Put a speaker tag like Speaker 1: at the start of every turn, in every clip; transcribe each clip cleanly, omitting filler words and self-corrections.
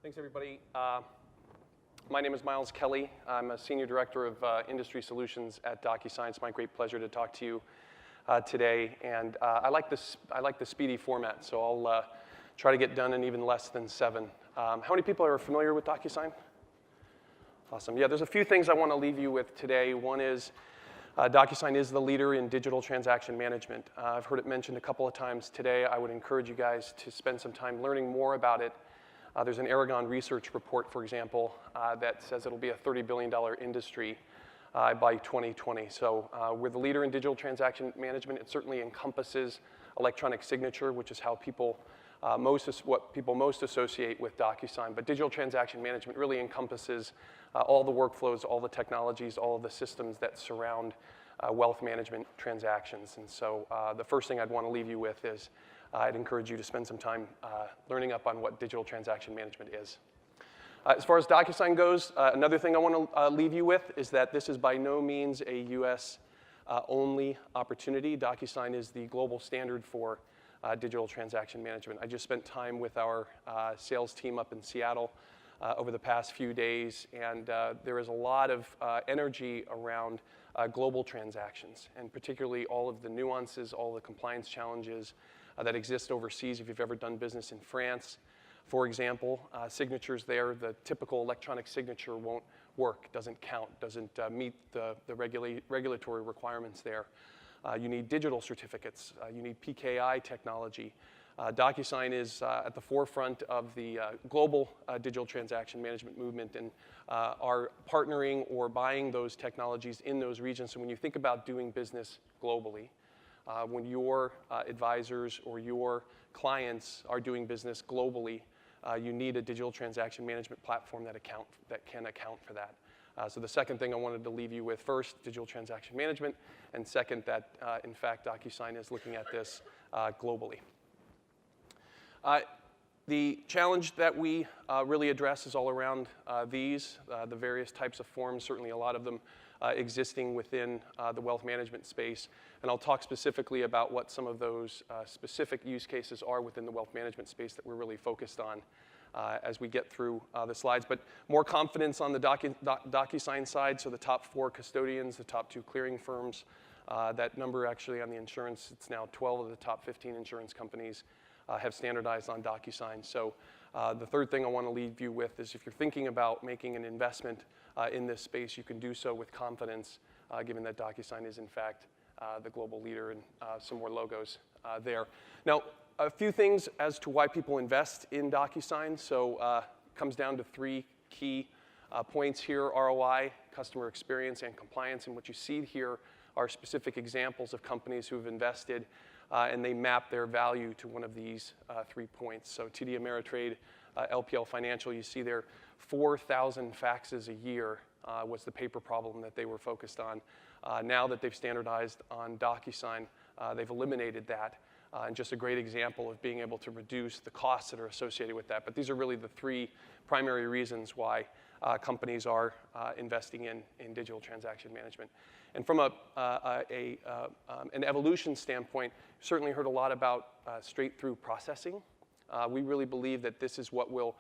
Speaker 1: Thanks, everybody. My name is Miles Kelly. I'm a Senior Director of Industry Solutions at Docusign. It's my great pleasure to talk to you today. And I like the speedy format, so I'll try to get done in even less than 7. How many people are familiar with Docusign? Awesome. Yeah, there's a few things I want to leave you with today. One is Docusign is the leader in digital transaction management. I've heard it mentioned a couple of times today. I would encourage you guys to spend some time learning more about it. There's an Aragon research report, for example, that says it'll be a $30 billion industry by 2020. So we're the leader in digital transaction management. It certainly encompasses electronic signature, which is how people what people most associate with Docusign. But digital transaction management really encompasses all the workflows, all the technologies, all of the systems that surround wealth management transactions. And so the first thing I'd want to leave you with is I'd encourage you to spend some time learning up on what digital transaction management is. As far as Docusign goes, another thing I want to leave you with is that this is by no means a US only opportunity. Docusign is the global standard for digital transaction management. I just spent time with our sales team up in Seattle over the past few days, and there is a lot of energy around global transactions, and particularly all of the nuances, all the compliance challenges that exist overseas. If you've ever done business in France, for example, signatures there, the typical electronic signature won't work, doesn't count, doesn't meet the regulatory requirements there. You need digital certificates. You need PKI technology. Docusign is at the forefront of the global digital transaction management movement and are partnering or buying those technologies in those regions. So when you think about doing business globally, when your advisors or your clients are doing business globally, you need a digital transaction management platform that can account for that. So the second thing I wanted to leave you with, first, digital transaction management, and second, that in fact Docusign is looking at this globally. The challenge that we really address is all around the various types of forms, certainly a lot of them existing within the wealth management space. And I'll talk specifically about what some of those specific use cases are within the wealth management space that we're really focused on as we get through the slides. But more confidence on the Docusign side, so the top 4 custodians, the top 2 clearing firms. That number actually on the insurance, it's now 12 of the top 15 insurance companies have standardized on Docusign. So the third thing I want to leave you with is if you're thinking about making an investment in this space, you can do so with confidence, given that Docusign is in fact the global leader, and some more logos there. Now, a few things as to why people invest in Docusign. So it comes down to 3 key points here: ROI, customer experience, and compliance. And what you see here are specific examples of companies who have invested and they map their value to one of these 3 points. So TD Ameritrade, LPL Financial, you see there 4,000 faxes a year was the paper problem that they were focused on. Now that they've standardized on Docusign, they've eliminated that. And just a great example of being able to reduce the costs that are associated with that. But these are really the 3 primary reasons why companies are investing in digital transaction management. And from an evolution standpoint, certainly heard a lot about straight-through processing. We really believe that this is what will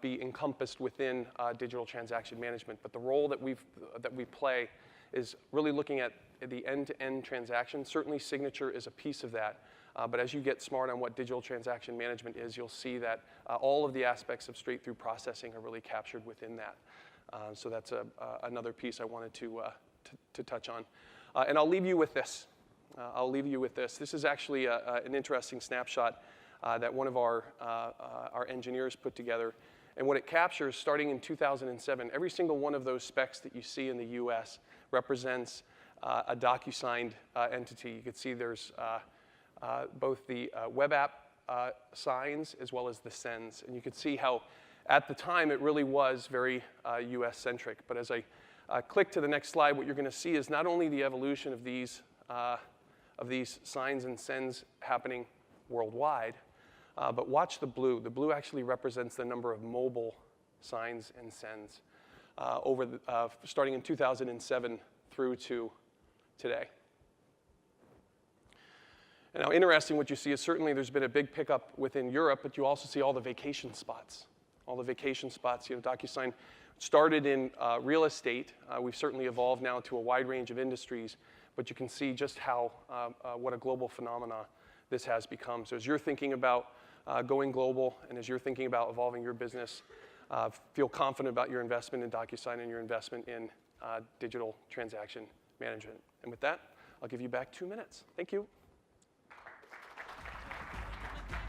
Speaker 1: be encompassed within digital transaction management. But the role that we play is really looking at the end-to-end transaction. Certainly signature is a piece of that. But as you get smart on what digital transaction management is, you'll see that all of the aspects of straight-through processing are really captured within that. So that's another piece I wanted to touch on. And I'll leave you with this. This is actually an interesting snapshot that one of our engineers put together. And what it captures, starting in 2007, every single one of those specs that you see in the US represents a Docusigned entity. You can see there's both the web app signs as well as the sends. And you can see how at the time it really was very US-centric. But as I click to the next slide, what you're going to see is not only the evolution of these signs and sends happening worldwide, but watch the blue. The blue actually represents the number of mobile signs and sends starting in 2007 through to today. And now, interesting, what you see is certainly there's been a big pickup within Europe, but you also see all the vacation spots all the vacation spots. Docusign started in real estate. We've certainly evolved now to a wide range of industries, but you can see just how, what a global phenomena this has become. So as you're thinking about going global, and as you're thinking about evolving your business, feel confident about your investment in Docusign and your investment in digital transaction management. And with that, I'll give you back 2 minutes. Thank you.